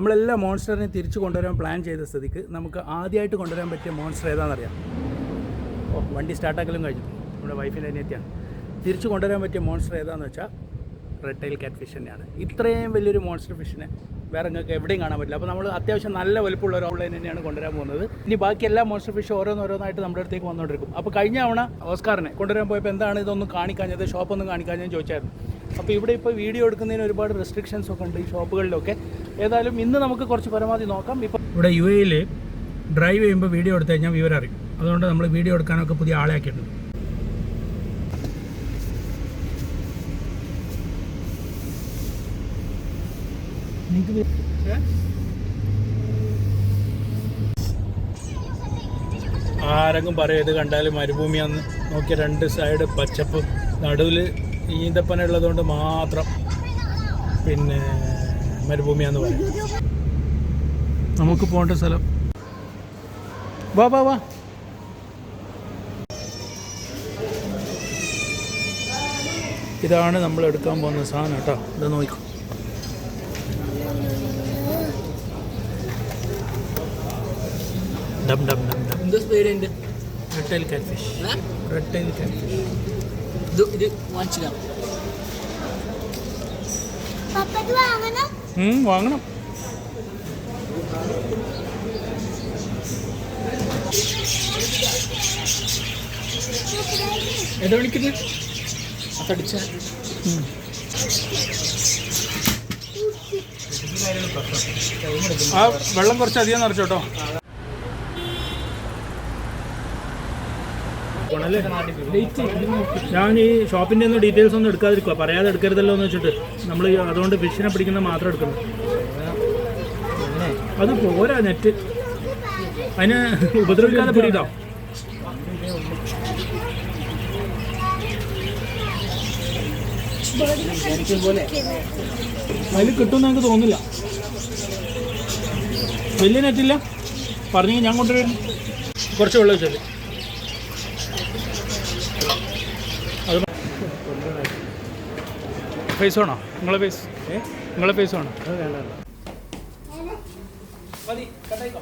നമ്മളെല്ലാം മോൺസ്റ്ററിനെ തിരിച്ചു കൊണ്ടുവരാൻ പ്ലാൻ ചെയ്ത സ്ഥിതിക്ക് നമുക്ക് ആദ്യമായിട്ട് കൊണ്ടുവരാൻ പറ്റിയ മോൺസ്റ്റർ ഏതാണെന്നറിയാം. വണ്ടി സ്റ്റാർട്ടാക്കലും കഴിഞ്ഞു. നമ്മുടെ വൈഫിൻ്റെ അനിയത്തിയാണ്. തിരിച്ചു കൊണ്ടുവരാൻ പറ്റിയ മോൺസ്റ്റർ ഏതാണെന്ന് വെച്ചാൽ റെഡ് ടൈൽ കാറ്റ് ഫിഷ് തന്നെയാണ്. ഇത്രയും വലിയൊരു മോൺസ്റ്റർ ഫിഷിനെ വേറെ നിങ്ങൾക്ക് എവിടെയും കാണാൻ പറ്റില്ല. അപ്പോൾ നമ്മൾ അത്യാവശ്യം നല്ല വലുപ്പമുള്ള ഒരു ഓൺലൈൻ തന്നെയാണ് കൊണ്ടുവരാൻ പോകുന്നത്. ഇനി ബാക്കി എല്ലാ മോൺസ്റ്റർ ഫിഷ് ഓരോന്നോരോന്നായിട്ട് നമ്മുടെ അടുത്തേക്ക് വന്നുകൊണ്ടിരിക്കും. അപ്പോൾ കഴിഞ്ഞ തവണ ഓസ്കാറിനെ കൊണ്ടുവരാൻ പോയപ്പോൾ എന്താണ് ഇതൊന്നും കാണിക്കാഞ്ഞത്, ഷോപ്പൊന്നും കാണിക്കാഞ്ഞതെന്ന് ചോദിച്ചായിരുന്നു. അപ്പോൾ ഇവിടെ ഇപ്പോൾ വീഡിയോ എടുക്കുന്നതിന് ഒരുപാട് റെസ്ട്രിക്ഷൻസ് ഒക്കെ ഉണ്ട് ഈ ഷോപ്പുകളിലൊക്കെ. ഏതായാലും ഇന്ന് നമുക്ക് കുറച്ച് പരമാവധി നോക്കാം. ഇപ്പോൾ ഇവിടെ UAE ഡ്രൈവ് ചെയ്യുമ്പോൾ വീഡിയോ എടുത്തു കഴിഞ്ഞാൽ വിവരം അറിയും. അതുകൊണ്ട് നമ്മൾ വീഡിയോ എടുക്കാനൊക്കെ പുതിയ ആളെ ആക്കിയിട്ടുണ്ട്. ആരെങ്കിലും പറയും ഇത് കണ്ടാലും മരുഭൂമിയാന്ന്. നോക്കിയ രണ്ട് സൈഡ് പച്ചപ്പ്, നടുവിൽ ഈന്തപ്പന ഉള്ളതുകൊണ്ട് മാത്രം പിന്നെ മരുഭൂമിയാന്ന് പറയും. നമുക്ക് പോകേണ്ട സ്ഥലം വാ വാ വാ. ഇതാണ് നമ്മൾ എടുക്കാൻ പോകുന്ന സാധനം കേട്ടോ. ഇത് നോക്കൂ. ഡം ഡം ഡം ഡം. റെഡ് ടൈൽ കാറ്റ് ഫിഷ്. റെഡ് ടൈൽ കാറ്റ് ഫിഷ്. ഇത് വാങ്ങിച്ചില്ല. വാങ്ങണം. ഏതാ വിളിക്കുന്നത്? അതടിച്ച ആ വെള്ളം കുറച്ച് അധികം നിറച്ചോട്ടോ. ഞാൻ ഈ ഷോപ്പിൻ്റെ ഒന്നും ഡീറ്റെയിൽസ് ഒന്നും എടുക്കാതിരിക്കുക, പറയാതെ എടുക്കരുതല്ലോ എന്ന് വെച്ചിട്ട് നമ്മൾ അതുകൊണ്ട് ഫിഷിനെ പിടിക്കുന്ന മാത്രം എടുക്കുന്നു. അത് പോരാ, നെറ്റ് അതിന് ഉപദ്രവിക്കാതെ പിടിയിട്ടോ. അതിൽ കിട്ടുമെന്ന് എനിക്ക് തോന്നുന്നില്ല. വലിയ നെറ്റില്ല. പറഞ്ഞു ഞാൻ കൊണ്ടുവരും. കുറച്ച് വെള്ളം വെച്ചത് അത് പൈസ വേണോ? നിങ്ങളെ പൈസ വേണോ? മതി, കട്ടായിക്കോ.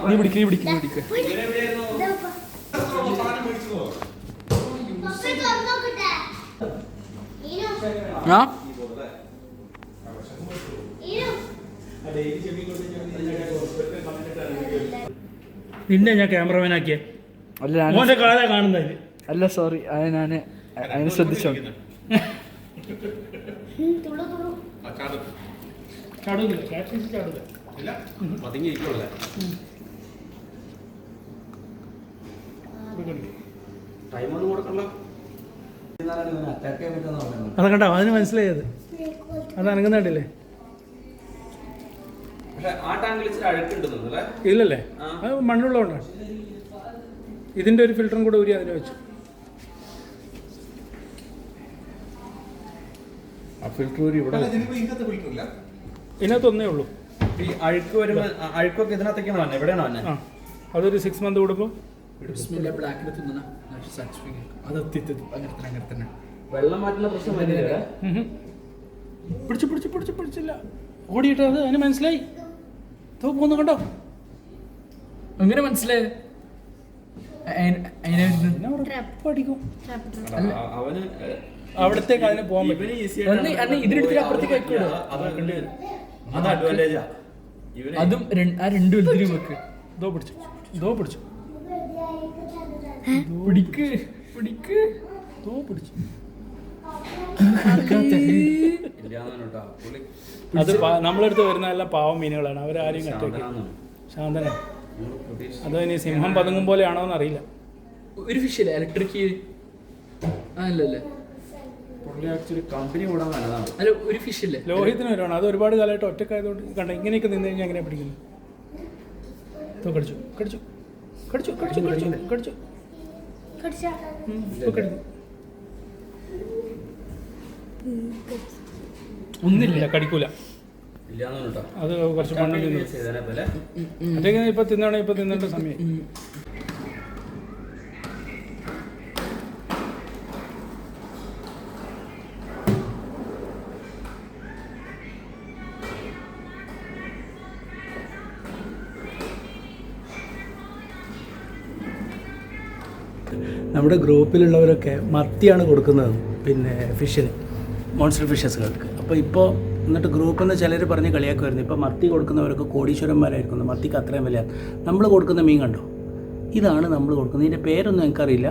നീ പിടിക്ക. നിന്നെ ഞാൻ ക്യാമറമാൻ ആക്കിയ മോന്റെ കാലാ കാണുന്നത്. അല്ല സോറി, ഞാൻ അതിനെ ശ്രദ്ധിച്ചോ. അത് കണ്ടോ, അതിന് മനസ്സിലായത്. അത് അനങ്ങുന്നുണ്ടല്ലേ? ഇല്ലല്ലേ, അത് മണ്ണുള്ളതുകൊണ്ടാണ്. ഇതിന്റെ ഒരു ഫിൽറ്ററും കൂടെ ഊരി അതിനെ വെച്ചു. ആ ഫിൽറ്റർ ഊരി ഇവിടെ ഇതിനകത്ത് ഒന്നേ ഉള്ളൂ. ഈ അഴുക്ക് വരുമ്പോൾ അഴുക്കൊക്കെ ഇതിനകത്തേക്കാണ് വന്നത്. എവിടെയാണ് വന്നത്? ആ, അതൊരു 6 മന്ത് കൂടുമ്പോൾ വെള്ളം മാറ്റുന്ന പ്രശ്നം പിടിച്ചില്ല. ഓടിയിട്ട് അത് അതിന് മനസ്സിലായി. പോന്നു കണ്ടോ? അങ്ങനെ മനസ്സിലായി. അവന് അവിടത്തേക്ക് അതിന് പോകാൻ പറ്റും. ഇതിനെടുത്തിട്ട് അപ്പുറത്തേക്ക് അത് അഡ്വാൻറ്റേജാ. അതും ആ രണ്ടു വലുതിനും വെക്ക്. പിടിച്ചു അത് നമ്മളടുത്ത് വരുന്ന എല്ലാം പാവം മീനുകളാണ്. അവരാരെയും കട്ടേക്ക് ശാന്തനാണ്. അതോ ഇനി സിംഹം പതുങ്ങും പോലെയാണോ എന്ന് അറിയില്ല. ഒരു ഫിഷില്ലേ ഇലക്ട്രിക്? അല്ലല്ലേ, കമ്പനി കൂടാൻ നല്ലതാണ്. അല്ല ഒരു ഫിഷില്ലേ ലോഹിത്തിന് വരുവാണ്. അത് ഒരുപാട് കാലമായിട്ട് ഒറ്റക്കായതുകൊണ്ട് കണ്ട ഇങ്ങനെയൊക്കെ നിന്ന് കഴിഞ്ഞാൽ എങ്ങനെ പിടിക്കുന്നു? കടിച്ചു. ഒന്നില്ല, കടിക്കൂല. ഇല്ലാന്ന് കേട്ടോ. അത് കുറച്ച് മണ്ണ് തിന്നു. ചെയ്തതിനകത്തല്ലേ? മറ്റേ ഇപ്പോൾ തിന്നണേ ഇപ്പോൾ തിന്നേണ്ട സമയം. നമ്മുടെ ഗ്രൂപ്പിലുള്ളവരൊക്കെ മത്തിയാണ് കൊടുക്കുന്നത് പിന്നെ ഫിഷിന്, മോൺസ്റ്റർ ഫിഷസുകൾക്ക്. അപ്പോൾ ഇപ്പോൾ എന്നിട്ട് ഗ്രൂപ്പിൽ നിന്ന് ചിലർ പറഞ്ഞ് കളിയാക്കുമായിരുന്നു, ഇപ്പോൾ മത്തി കൊടുക്കുന്നവരൊക്കെ കോടീശ്വരന്മാരായിരിക്കുന്നു, മത്തിക്ക് അത്രയും വിലയാണ്. നമ്മൾ കൊടുക്കുന്ന മീൻ കണ്ടോ, ഇതാണ് നമ്മൾ കൊടുക്കുന്നത്. ഇതിൻ്റെ പേരൊന്നും എനിക്കറിയില്ല.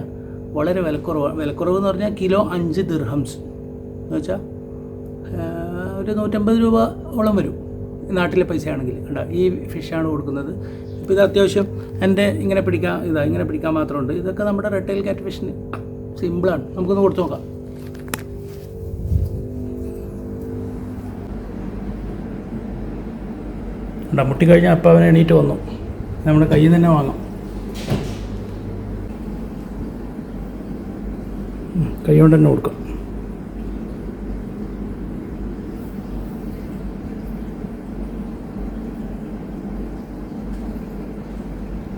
വളരെ വിലക്കുറവ് എന്ന് പറഞ്ഞാൽ കിലോ 5 ദിർഹംസ് എന്ന് വെച്ചാൽ ഒരു 150 രൂപയോളം വരും നാട്ടിലെ പൈസയാണെങ്കിൽ. കണ്ടോ, ഈ ഫിഷാണ് കൊടുക്കുന്നത്. ഇപ്പോൾ ഇത് അത്യാവശ്യം എൻ്റെ ഇങ്ങനെ പിടിക്കാൻ മാത്രമുണ്ട്. ഇതൊക്കെ നമ്മുടെ റെഡ് ടൈൽ കാറ്റ് ഫിഷിന് സിമ്പിളാണ്. നമുക്കൊന്ന് കൊടുത്തു നോക്കാം. മുട്ടിക്കഴിഞ്ഞാൽ അപ്പം അവനെ എണീറ്റ് വന്നു. നമ്മുടെ കയ്യിൽ നിന്ന് തന്നെ വാങ്ങാം. കൈ കൊണ്ട് തന്നെ കൊടുക്കാം.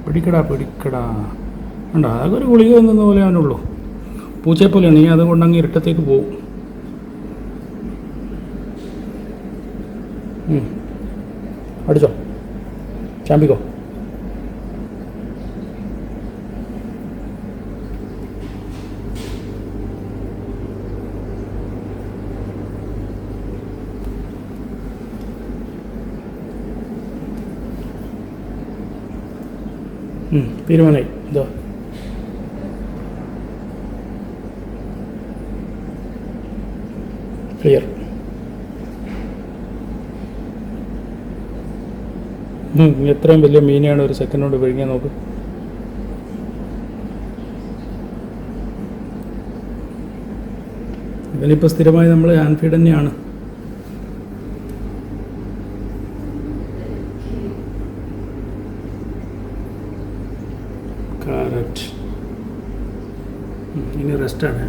പിടിക്കടാ ഉണ്ടോ, അതൊക്കെ ഒരു ഗുളിക എന്ന പോലെ അവനുള്ളൂ. പൂച്ചയെപ്പോലെയാണ്. നീ അതുകൊണ്ടങ്ങ് ഇരുട്ടത്തേക്ക് പോവും. അടിച്ചോ, ചാമ്പിക്കോ. തീരുമാനമായി. ഇതോ ക്ലിയർ. എത്രയും വലിയ മീനെയാണ് ഒരു സെക്കൻഡ് കൊണ്ട് വിഴുങ്ങിയാൽ നോക്ക്. ഇവനിപ്പോൾ സ്ഥിരമായി നമ്മൾ ഹാൻഡ് ഫീഡ് തന്നെയാണ്. കറക്റ്റ്. ഇനി റെസ്റ്റാണ്.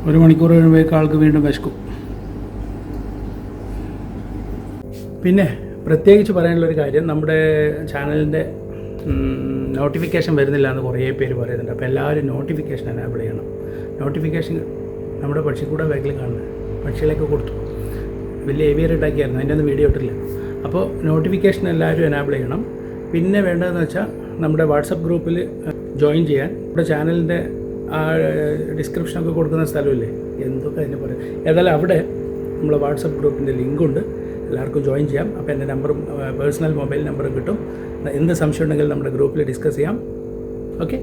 ഒരു മണിക്കൂർ കഴിയുമ്പോഴേക്ക് ആൾക്ക് വീണ്ടും വിശക്കും. പിന്നെ പ്രത്യേകിച്ച് പറയാനുള്ളൊരു കാര്യം, നമ്മുടെ ചാനലിൻ്റെ നോട്ടിഫിക്കേഷൻ വരുന്നില്ല എന്ന് കുറേ പേര് പറയുന്നുണ്ട്. അപ്പോൾ എല്ലാവരും നോട്ടിഫിക്കേഷൻ എനേബിൾ ചെയ്യണം. നോട്ടിഫിക്കേഷൻ നമ്മുടെ പക്ഷിക്കൂടെ ബാക്കിൽ കാണുന്നത് പക്ഷികളൊക്കെ കൊടുത്തു. വലിയ ഏവിയർ ഉണ്ടാക്കിയായിരുന്നു, അതിൻ്റെ ഒന്നും വീഡിയോ ഇട്ടില്ല. അപ്പോൾ നോട്ടിഫിക്കേഷൻ എല്ലാവരും എനേബിൾ ചെയ്യണം. പിന്നെ വേണ്ടതെന്ന് വെച്ചാൽ നമ്മുടെ വാട്സപ്പ് ഗ്രൂപ്പിൽ ജോയിൻ ചെയ്യാൻ. നമ്മുടെ ചാനലിൻ്റെ ആ ഡിസ്ക്രിപ്ഷനൊക്കെ കൊടുക്കുന്ന സ്ഥലമില്ലേ, എന്തൊക്കെ അതിന് പറയും. ഏതായാലും അവിടെ നമ്മളെ വാട്സപ്പ് ഗ്രൂപ്പിൻ്റെ ലിങ്കുണ്ട്, എല്ലാവർക്കും ജോയിൻ ചെയ്യാം. അപ്പോൾ എൻ്റെ നമ്പറും പേഴ്സണൽ മൊബൈൽ നമ്പറും കിട്ടും. എന്ത് സംശയം ഉണ്ടെങ്കിലും നമ്മുടെ ഗ്രൂപ്പിൽ ഡിസ്കസ് ചെയ്യാം. ഓക്കെ.